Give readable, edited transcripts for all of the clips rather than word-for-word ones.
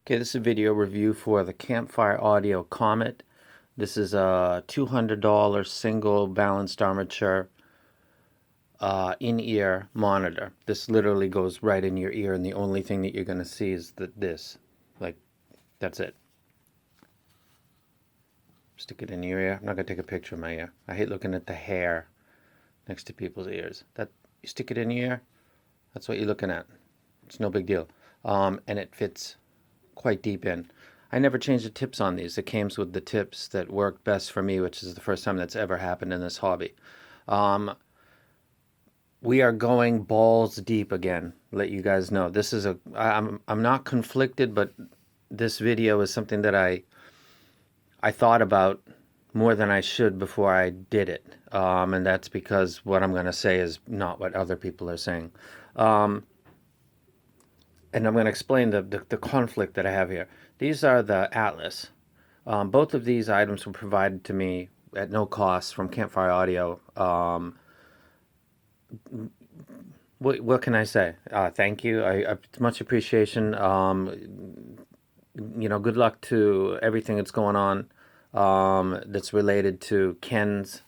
Okay, this is a video review for the Campfire Audio COMET. This is a $200 single balanced armature in-ear monitor. This literally goes right in your ear, and the only thing that you're going to see is this. Like, that's it. Stick it in your ear. I'm not going to take a picture of my ear. I hate looking at the hair next to people's ears. You stick it in your ear, that's what you're looking at. It's no big deal. And it fits quite deep in. I never changed the tips on these. It came with the tips that worked best for me, which is the first time that's ever happened in this hobby. We are going balls deep again. Let you guys know. This is I'm not conflicted, but this video is something that I thought about more than I should before I did it. And that's because what I'm going to say is not what other people are saying. And I'm going to explain the conflict that I have here. These are the Atlas. Both of these items were provided to me at no cost from Campfire Audio. What can I say? Thank you. It's much appreciation. Good luck to everything that's going on that's related to Ken's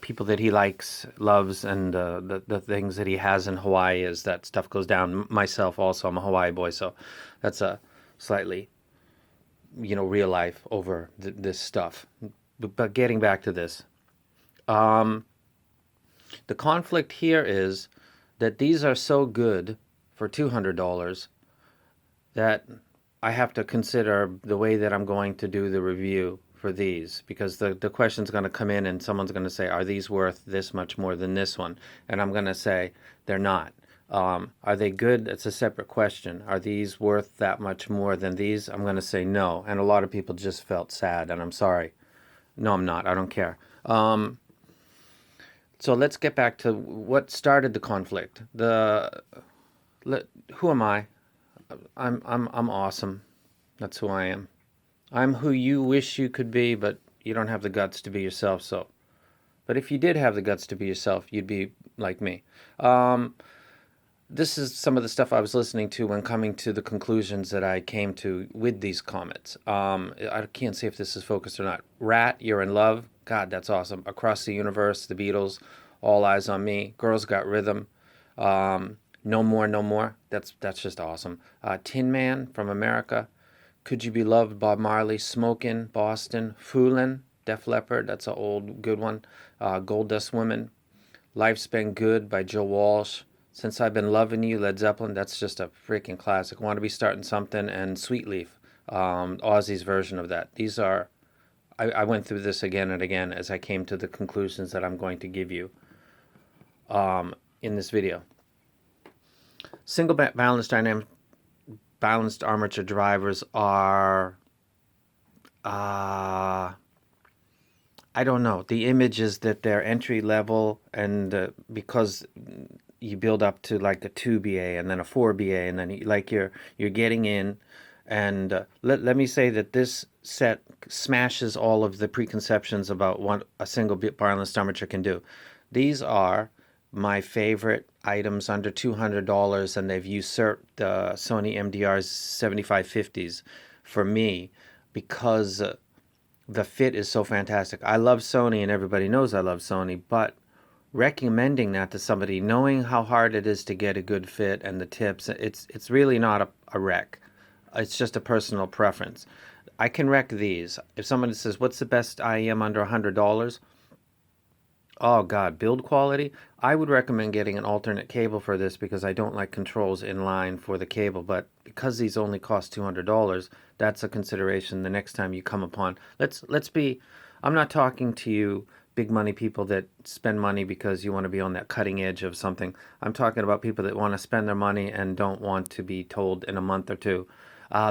people that he likes, loves, and the things that he has in Hawaii as that stuff goes down. Myself also, I'm a Hawaii boy, so that's a slightly, real life over this stuff. But getting back to this, the conflict here is that these are so good for $200 that I have to consider the way that I'm going to do the review for these, because the question's going to come in and someone's going to say, are these worth this much more than this one? And I'm going to say, they're not. Are they good? It's a separate question. Are these worth that much more than these? I'm going to say no. And a lot of people just felt sad, and I'm sorry. No, I'm not. I don't care. So let's get back to what started the conflict. Who am I? I'm awesome. That's who I am. I'm who you wish you could be, but you don't have the guts to be yourself. But if you did have the guts to be yourself, you'd be like me. This is some of the stuff I was listening to when coming to the conclusions that I came to with these comments. I can't say if this is focused or not. Rat, You're in Love. God, that's awesome. Across the Universe, The Beatles, All Eyes on Me, Girls Got Rhythm. No More, No More. That's just awesome. Tin Man from America. Could You Be Loved, Bob Marley. Smokin', Boston. Foolin', Def Leppard. That's an old good one. Gold Dust Women. Life's Been Good by Joe Walsh. Since I've Been Loving You, Led Zeppelin. That's just a freaking classic. Want to Be Starting Something, and Sweet Leaf, Ozzy's version of that. These are, I went through this again and again as I came to the conclusions that I'm going to give you in this video. Single balanced armature drivers are, I don't know. The image is that they're entry level, and because you build up to like a 2BA and then a 4BA, and then you're getting in. And let me say that this set smashes all of the preconceptions about what a single balanced armature can do. These are my favorite items under $200, and they've usurped the Sony MDR's 7550s for me because the fit is so fantastic. I love Sony, and everybody knows I love Sony, but recommending that to somebody, knowing how hard it is to get a good fit and the tips, it's really not a rec. It's just a personal preference. I can rec these. If someone says, what's the best IEM under $100? Oh God, build quality. I would recommend getting an alternate cable for this because I don't like controls in line for the cable. But because these only cost $200, that's a consideration the next time you come upon. Let's be. I'm not talking to you big money people that spend money because you want to be on that cutting edge of something. I'm talking about people that want to spend their money and don't want to be told in a month or two,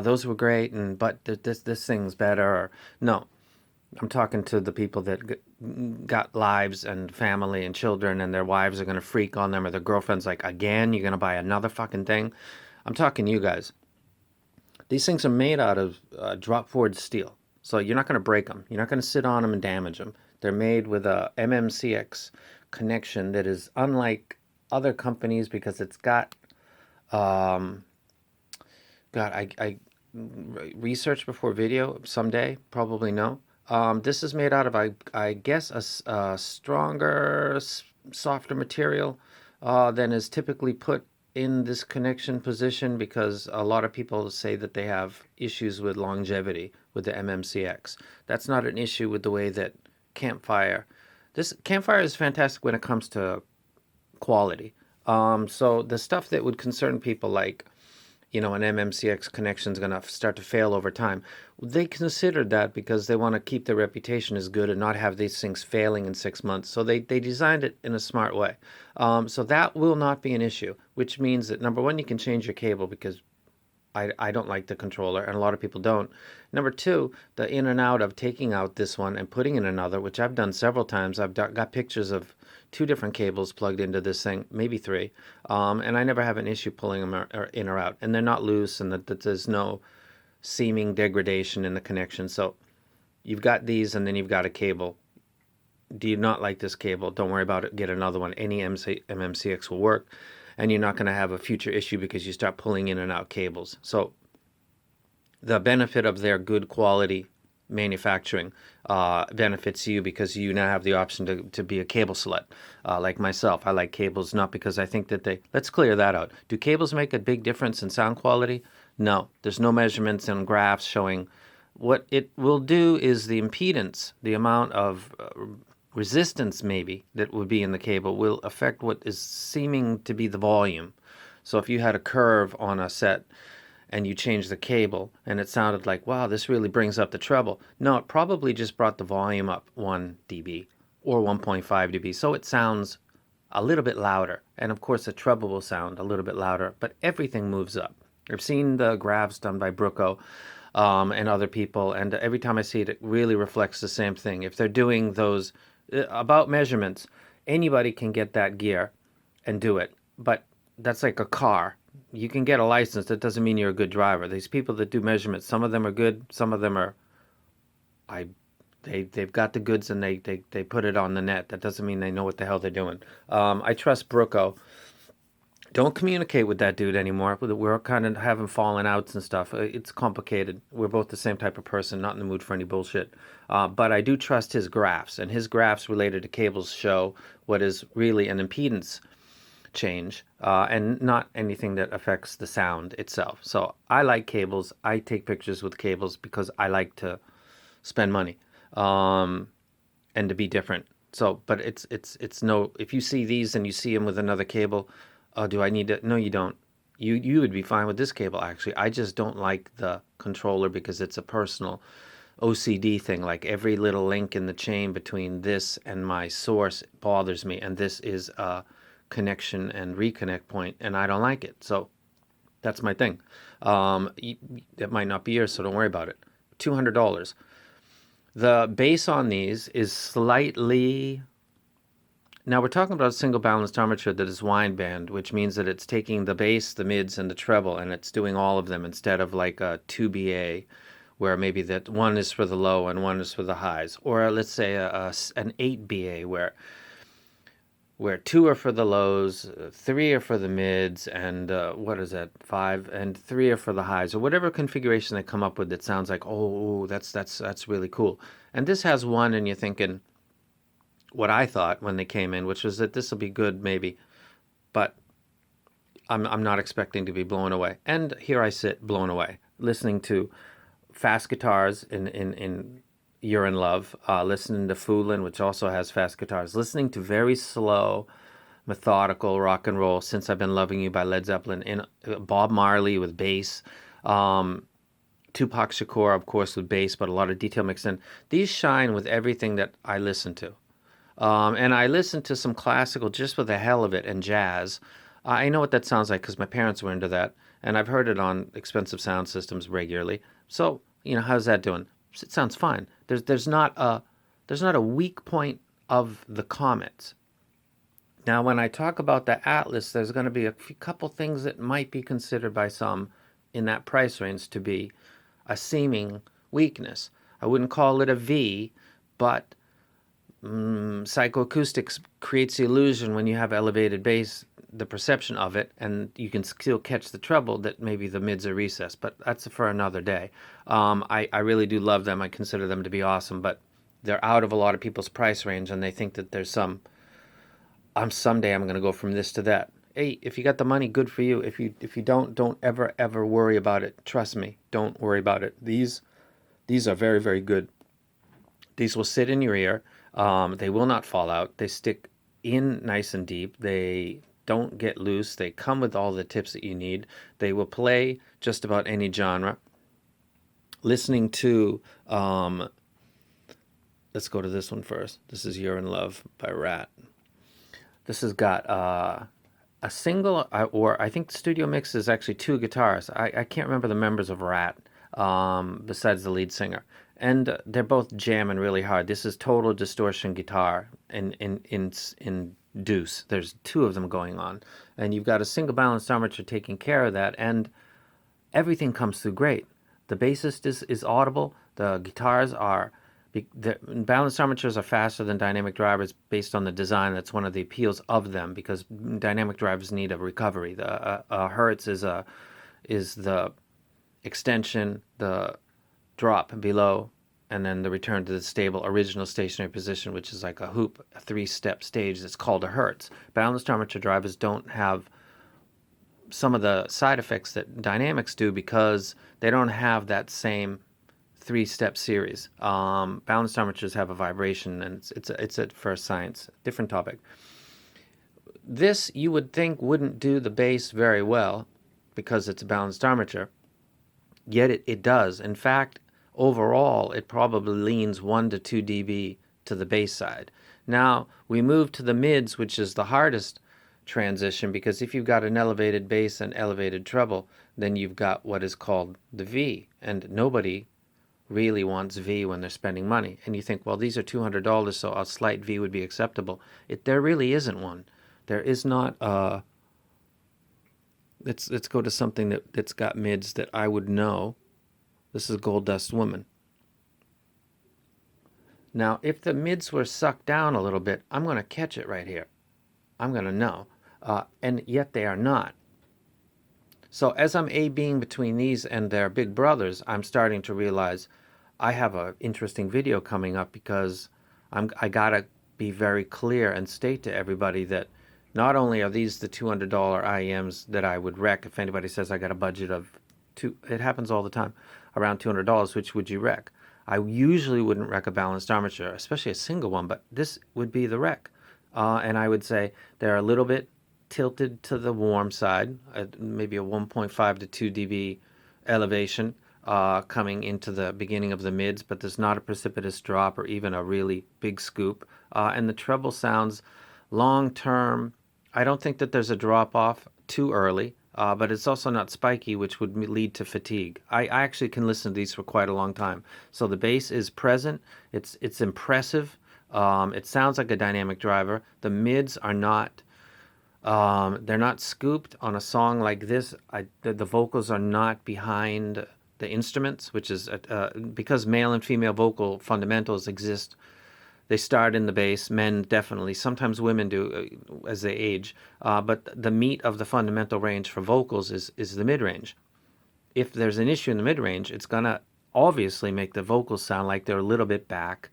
those were great, but this thing's better. Or, no, I'm talking to the people that got lives and family and children, and their wives are going to freak on them, or their girlfriend's like, again, you're going to buy another fucking thing? I'm talking you guys. These things are made out of drop forward steel, so you're not going to break them. You're not going to sit on them and damage them. They're made with a MMCX connection that is unlike other companies because it's got, God, research before video someday? Probably no. This is made out of, I guess, a stronger, softer material than is typically put in this connection position because a lot of people say that they have issues with longevity with the MMCX. That's not an issue with the way that Campfire. This Campfire is fantastic when it comes to quality. So the stuff that would concern people like an MMCX connection is going to start to fail over time. They considered that because they want to keep their reputation as good and not have these things failing in 6 months. So they designed it in a smart way. So that will not be an issue, which means that number one, you can change your cable because I don't like the controller, and a lot of people don't. Number two, the in and out of taking out this one and putting in another, which I've done several times. I've got pictures of two different cables plugged into this thing, maybe three, and I never have an issue pulling them in or out. And they're not loose, and that there's no seeming degradation in the connection. So you've got these, and then you've got a cable. Do you not like this cable? Don't worry about it. Get another one. Any MMCX will work, and you're not going to have a future issue because you start pulling in and out cables. So the benefit of their good quality manufacturing benefits you because you now have the option to be a cable slut, like myself. I like cables not because I think that let's clear that out. Do cables make a big difference in sound quality? No. There's no measurements and graphs showing. What it will do is the impedance, the amount of resistance maybe that would be in the cable will affect what is seeming to be the volume. So if you had a curve on a set and you change the cable and it sounded like, wow, this really brings up the treble. No, it probably just brought the volume up 1 dB or 1.5 dB. So it sounds a little bit louder. And of course, the treble will sound a little bit louder, but everything moves up. I've seen the graphs done by Brooko and other people, and every time I see it, it really reflects the same thing. If they're doing those about measurements, anybody can get that gear and do it. But that's like a car. You can get a license. That doesn't mean you're a good driver. These people that do measurements, some of them are good, some of them are, they've got the goods and they put it on the net. That doesn't mean they know what the hell they're doing. I trust Brooko. Don't communicate with that dude anymore. We're kind of having fallen outs and stuff. It's complicated. We're both the same type of person, not in the mood for any bullshit. But I do trust his graphs, and his graphs related to cables show what is really an impedance change and not anything that affects the sound itself. So I like cables. I take pictures with cables because I like to spend money and to be different. So, but it's no. If you see these and you see them with another cable, oh, do I need to? No, you don't. You would be fine with this cable, actually. I just don't like the controller because it's a personal OCD thing. Like every little link in the chain between this and my source bothers me, and this is a connection and reconnect point, and I don't like it. So that's my thing. It might not be yours, so don't worry about it. $200. The bass on these is slightly. Now we're talking about a single balanced armature that is wideband, which means that it's taking the bass, the mids, and the treble, and it's doing all of them instead of like a 2BA, where maybe that one is for the low and one is for the highs, or let's say an 8BA where two are for the lows, three are for the mids, and what is that, five, and three are for the highs, or whatever configuration they come up with that sounds like, oh, that's really cool. And this has one, and you're thinking, what I thought when they came in, which was that this will be good, maybe, but I'm not expecting to be blown away. And here I sit, blown away, listening to fast guitars in You're in Love, listening to Foolin', which also has fast guitars, listening to very slow, methodical rock and roll, Since I've Been Loving You by Led Zeppelin, and Bob Marley with bass, Tupac Shakur, of course, with bass, but a lot of detail mixed in. These shine with everything that I listen to. And I listen to some classical just for the hell of it and jazz. I know what that sounds like because my parents were into that, and I've heard it on expensive sound systems regularly. So, how's that doing? It sounds fine. There's not a weak point of the COMET. Now, when I talk about the Atlas, there's going to be a couple things that might be considered by some in that price range to be a seeming weakness. I wouldn't call it a V, but psychoacoustics creates the illusion when you have elevated bass the perception of it, and you can still catch the treble, that maybe the mids are recessed. But that's for another day. I really do love them. I consider them to be awesome, but they're out of a lot of people's price range, and they think that there's someday I'm going to go from this to that. Hey, if you got the money, good for you. If you don't ever worry about it. Trust me, don't worry about it. These are very, very good. These will sit in your ear. They will not fall out. They stick in nice and deep. They don't get loose. They come with all the tips that you need. They will play just about any genre. Listening to, let's go to this one first. This is You're in Love by Rat. This has got a single, or I think the studio mix is actually two guitars. I can't remember the members of Rat, besides the lead singer. And they're both jamming really hard. This is total distortion guitar in deuce. There's two of them going on. And you've got a single balanced armature taking care of that, and everything comes through great. The bassist is audible. The guitars are... The balanced armatures are faster than dynamic drivers based on the design. That's one of the appeals of them, because dynamic drivers need a recovery. The hertz is the extension, the drop below, and then the return to the stable original stationary position, which is like a hoop, a three-step stage that's called a hertz. Balanced armature drivers don't have some of the side effects that dynamics do, because they don't have that same three-step series. Balanced armatures have a vibration, and it's at first science. Different topic. This, you would think, wouldn't do the bass very well because it's a balanced armature, yet it does. In fact, overall, it probably leans 1 to 2 dB to the bass side. Now, we move to the mids, which is the hardest transition, because if you've got an elevated bass and elevated treble, then you've got what is called the V, and nobody really wants V when they're spending money. And you think, well, these are $200, so a slight V would be acceptable. There really isn't one. There is not let's go to something that's got mids that I would know. This is Gold Dust Woman. Now, if the mids were sucked down a little bit, I'm going to catch it right here. I'm going to know. And yet they are not. So as I'm A-Bing between these and their big brothers, I'm starting to realize I have an interesting video coming up, because I got to be very clear and state to everybody that not only are these the $200 IEMs that I would rec if anybody says I got a budget of it happens all the time, around $200, which would you rec? I usually wouldn't rec a balanced armature, especially a single one, but this would be the rec. And I would say they're a little bit tilted to the warm side, maybe a 1.5 to 2 dB elevation coming into the beginning of the mids, but there's not a precipitous drop or even a really big scoop. And the treble sounds long-term. I don't think that there's a drop-off too early, but it's also not spiky, which would lead to fatigue. I actually can listen to these for quite a long time. So the bass is present. It's impressive. It sounds like a dynamic driver. The mids are not... they're not scooped on a song like this. The vocals are not behind the instruments, which is because male and female vocal fundamentals exist. They start in the bass. Men definitely. Sometimes women do as they age. But the meat of the fundamental range for vocals is the mid-range. If there's an issue in the mid-range, it's going to obviously make the vocals sound like they're a little bit back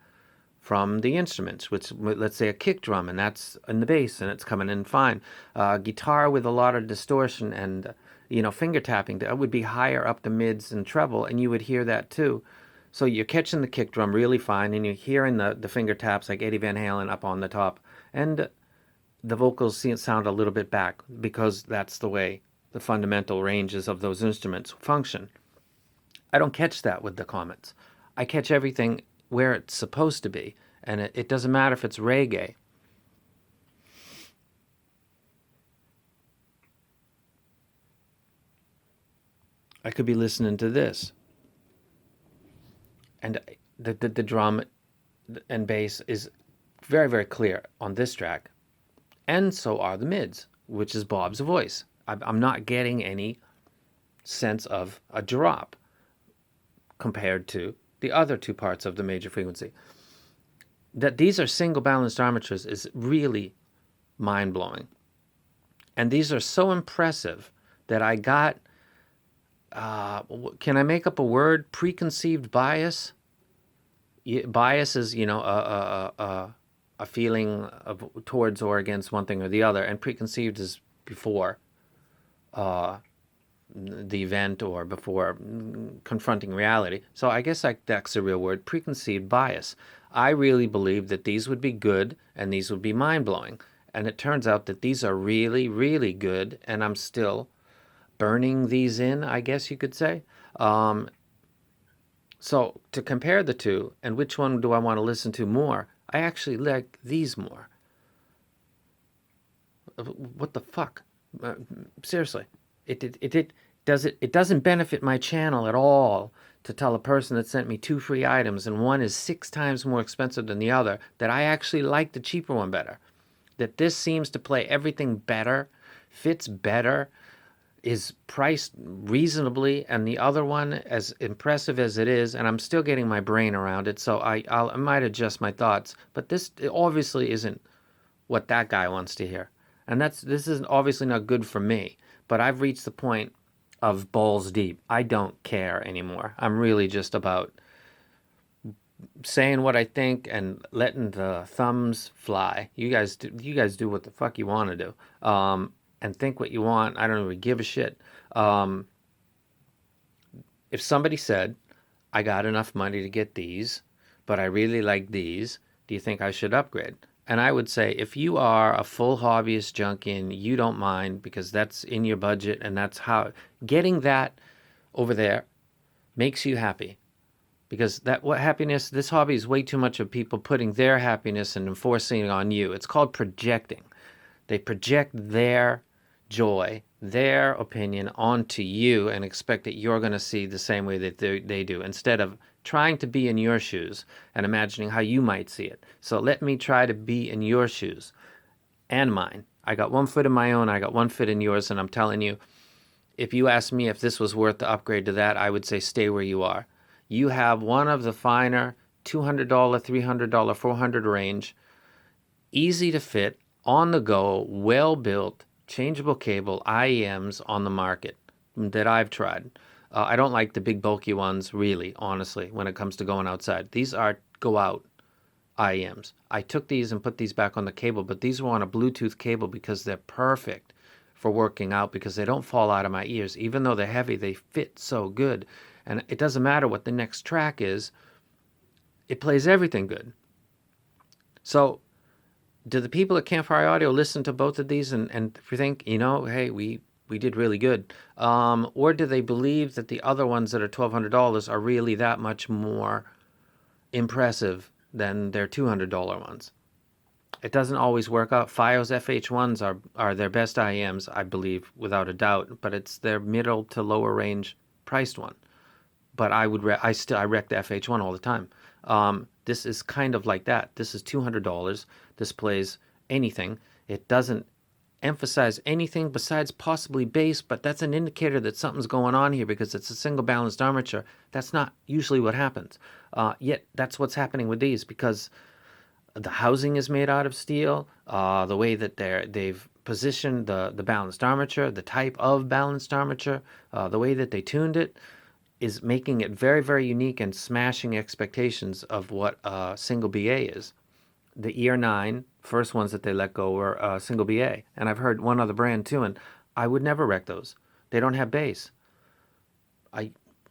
from the instruments, which, let's say a kick drum, and that's in the bass, and it's coming in fine. Guitar with a lot of distortion and, finger tapping, that would be higher up the mids and treble, and you would hear that too. So you're catching the kick drum really fine, and you're hearing the finger taps like Eddie Van Halen up on the top, and the vocals sound a little bit back, because that's the way the fundamental ranges of those instruments function. I don't catch that with the Comets. I catch everything where it's supposed to be, and it doesn't matter if it's reggae. I could be listening to this, and the drum and bass is very, very clear on this track, and so are the mids, which is Bob's voice. I'm not getting any sense of a drop compared to the other two parts of the major frequency. That these are single balanced armatures is really mind-blowing. And these are so impressive that I got, can I make up a word? Preconceived bias? Bias is, a feeling of towards or against one thing or the other, and preconceived is before the event or before confronting reality. So I guess that's a real word, preconceived bias. I really believed that these would be good and these would be mind blowing. And it turns out that these are really, really good, and I'm still burning these in, I guess you could say. Um, so to compare the two and which one do I want to listen to more, I actually like these more. What the fuck? Uh, Seriously, it doesn't benefit my channel at all to tell a person that sent me two free items and one is 6 times more expensive than the other that I actually like the cheaper one better. That this seems to play everything better, fits better, is priced reasonably, and the other one, as impressive as it is, and I'm still getting my brain around it, so I might adjust my thoughts. But this obviously isn't what that guy wants to hear, and this is obviously not good for me. But I've reached the point of balls deep. I don't care anymore. I'm really just about saying what I think and letting the thumbs fly. You guys do what the fuck you want to do, and think what you want. I don't really give a shit. Um, if somebody said, "I got enough money to get these, but I really like these. Do you think I should upgrade?" And I would say, if you are a full hobbyist junkie and you don't mind because that's in your budget and that's how getting that over there makes you happy, because that what happiness, this hobby is way too much of people putting their happiness and enforcing it on you. It's called projecting. They project their joy, their opinion onto you and expect that you're going to see the same way that they do, instead of trying to be in your shoes and imagining how you might see it. So let me try to be in your shoes and mine. I got one foot in my own, I got one foot in yours, and I'm telling you, if you ask me if this was worth the upgrade to that, I would say stay where you are. You have one of the finer $200, $300, $400 range, easy to fit, on the go, well built, changeable cable IEMs on the market that I've tried. I don't like the big bulky ones, really, honestly, when it comes to going outside. These are go out IEMs. I took these and put these back on the cable, but these were on a Bluetooth cable because they're perfect for working out, because they don't fall out of my ears. Even though they're heavy, they fit so good. And it doesn't matter what the next track is, it plays everything good. So do the people at Campfire Audio listen to both of these and think, hey, we did really good? Or do they believe that the other ones that are $1,200 are really that much more impressive than their $200 ones? It doesn't always work out. FiOS FH1s are their best IEMs, I believe, without a doubt, but it's their middle to lower range priced one. But I wreck the FH1 all the time. This is kind of like that. This is $200. This plays anything. It doesn't emphasize anything besides possibly bass, but that's an indicator that something's going on here because it's a single balanced armature. That's not usually what happens. Yet that's what's happening with these, because the housing is made out of steel. The way that they've positioned the balanced armature, the type of balanced armature, the way that they tuned it, is making it very, very unique and smashing expectations of what a single BA is. The ER9, first ones that they let go were single BA. And I've heard one other brand too, and I would never wreck those. They don't have bass.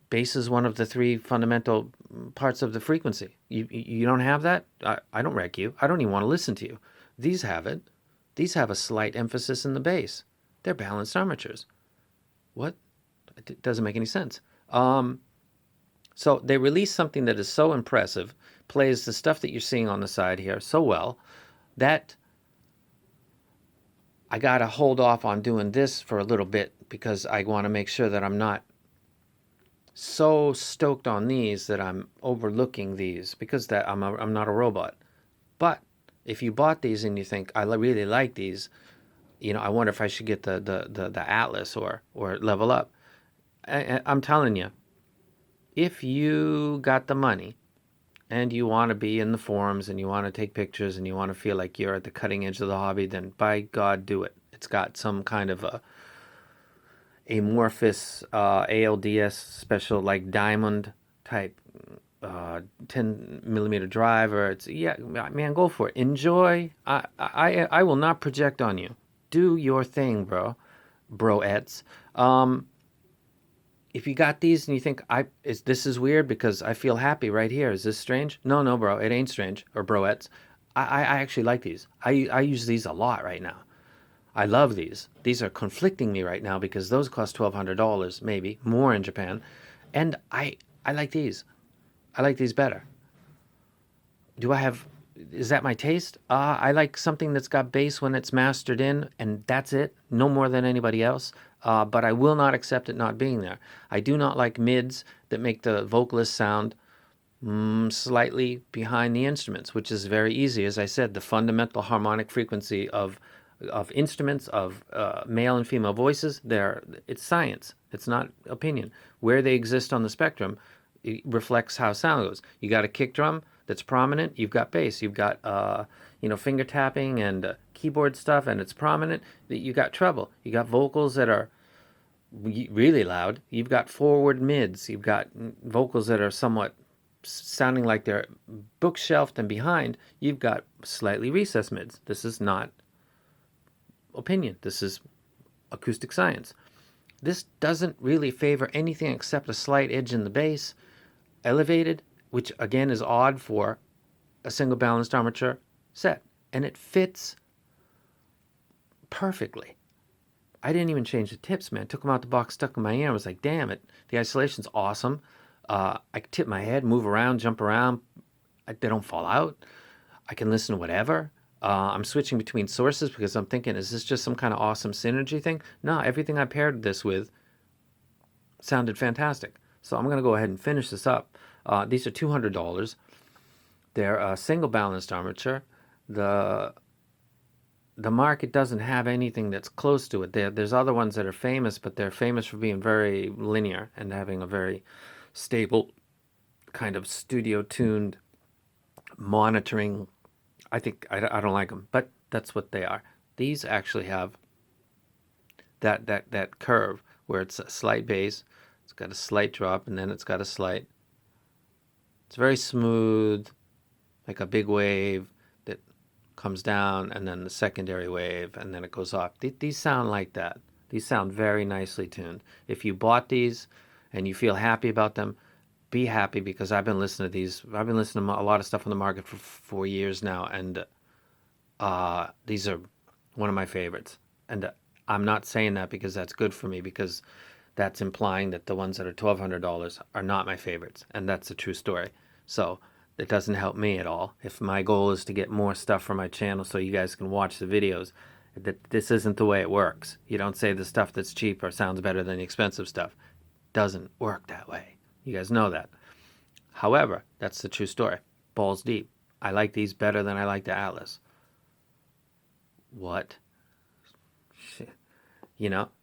Bass is one of the three fundamental parts of the frequency. You don't have that? I don't wreck you. I don't even want to listen to you. These have it. These have a slight emphasis in the bass. They're balanced armatures. What? It doesn't make any sense. So they released something that is so impressive, plays the stuff that you're seeing on the side here so well, that I got to hold off on doing this for a little bit, because I want to make sure that I'm not so stoked on these that I'm overlooking these, because that I'm not a robot. But if you bought these and you think, I really like these, I wonder if I should get the Atlas or Level Up. I'm telling you, if you got the money and you want to be in the forums and you want to take pictures and you want to feel like you're at the cutting edge of the hobby, then by God, do it. It's got some kind of a amorphous ALDS special, like diamond type 10 millimeter drive, or it's, yeah, man, go for it. Enjoy. I will not project on you. Do your thing, bro, broettes. If you got these and you think this is weird because I feel happy right here. Is this strange? No, no, bro, it ain't strange. Or broettes. I actually like these. I use these a lot right now. I love these. These are conflicting me right now because those cost $1,200, maybe more in Japan, and I like these. I like these better. Do I have? Is that my taste? I like something that's got bass when it's mastered in, and that's it. No more than anybody else. But I will not accept it not being there. I do not like mids that make the vocalist sound slightly behind the instruments, which is very easy. As I said, the fundamental harmonic frequency of instruments, of male and female voices, it's science. It's not opinion. Where they exist on the spectrum, it reflects how sound goes. You got a kick drum that's prominent. You've got bass. You've got finger tapping and keyboard stuff, and it's prominent. You got treble. You got vocals that are really loud. You've got forward mids. You've got vocals that are somewhat sounding like they're bookshelved, and behind you've got slightly recessed mids. This is not opinion. This is acoustic science. This doesn't really favor anything except a slight edge in the bass, elevated, which again is odd for a single balanced armature set, and it fits perfectly. I didn't even change the tips, man. Took them out the box, stuck in my ear. I was like, damn it. The isolation's awesome. I can tip my head, move around, jump around. They don't fall out. I can listen to whatever. I'm switching between sources because I'm thinking, is this just some kind of awesome synergy thing? No, everything I paired this with sounded fantastic. So I'm going to go ahead and finish this up. These are $200. They're a single balanced armature. The market doesn't have anything that's close to it. There's other ones that are famous, but they're famous for being very linear and having a very stable kind of studio-tuned monitoring. I don't like them, but that's what they are. These actually have that curve where it's a slight bass, it's got a slight drop, and then it's got a slight. It's very smooth, like a big wave that comes down, and then the secondary wave, and then it goes off. These sound like that. These sound very nicely tuned. If you bought these and you feel happy about them, be happy, because I've been listening to these. I've been listening to a lot of stuff on the market for 4 years now, and these are one of my favorites. And I'm not saying that because that's good for me, because that's implying that the ones that are $1,200 are not my favorites, and that's a true story. So it doesn't help me at all. If my goal is to get more stuff for my channel so you guys can watch the videos, this isn't the way it works. You don't say the stuff that's cheap or sounds better than the expensive stuff. Doesn't work that way. You guys know that. However, that's the true story. Balls deep. I like these better than I like the Atlas. What? Shit.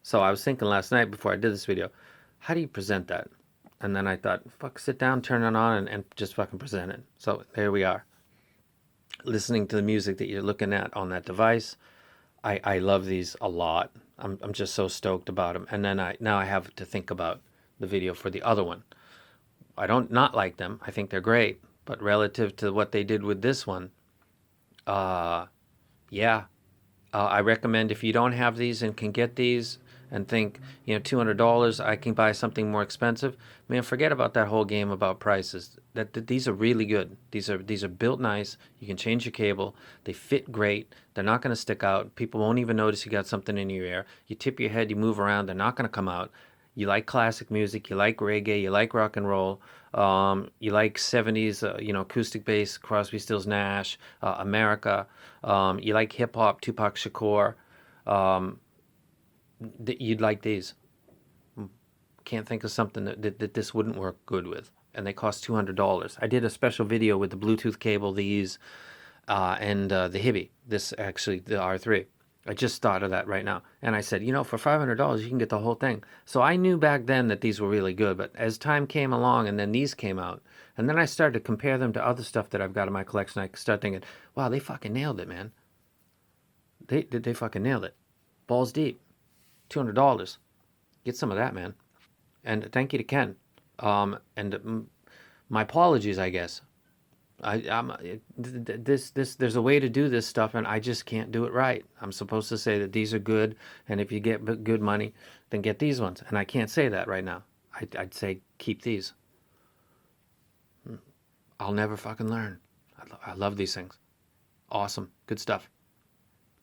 So I was thinking last night before I did this video, how do you present that? And then I thought, fuck, sit down, turn it on, and just fucking present it. So there we are. Listening to the music that you're looking at on that device. I love these a lot. I'm just so stoked about them. And then now I have to think about the video for the other one. I don't not like them. I think they're great. But relative to what they did with this one, yeah. I recommend, if you don't have these and can get these and think, $200, I can buy something more expensive. Man, forget about that whole game about prices. These are really good. These are built nice. You can change your cable. They fit great. They're not going to stick out. People won't even notice you got something in your ear. You tip your head, you move around. They're not going to come out. You like classic music, you like reggae, you like rock and roll, you like 70s, acoustic bass, Crosby, Stills, Nash, America, you like hip hop, Tupac Shakur, you'd like these. Can't think of something that this wouldn't work good with. And they cost $200. I did a special video with the Bluetooth cable, these, and the Hibby, the R3. I just thought of that right now. And I said, for $500, you can get the whole thing. So I knew back then that these were really good. But as time came along and then these came out, and then I started to compare them to other stuff that I've got in my collection, I started thinking, wow, they fucking nailed it, man. They fucking nailed it. balls deep, $200. Get some of that, man. And thank you to Ken. And my apologies, I guess. There's a way to do this stuff, and I just can't do it right. I'm supposed to say that these are good, and if you get good money, then get these ones. And I can't say that right now. I'd say keep these. I'll never fucking learn. I love these things. Awesome. Good stuff.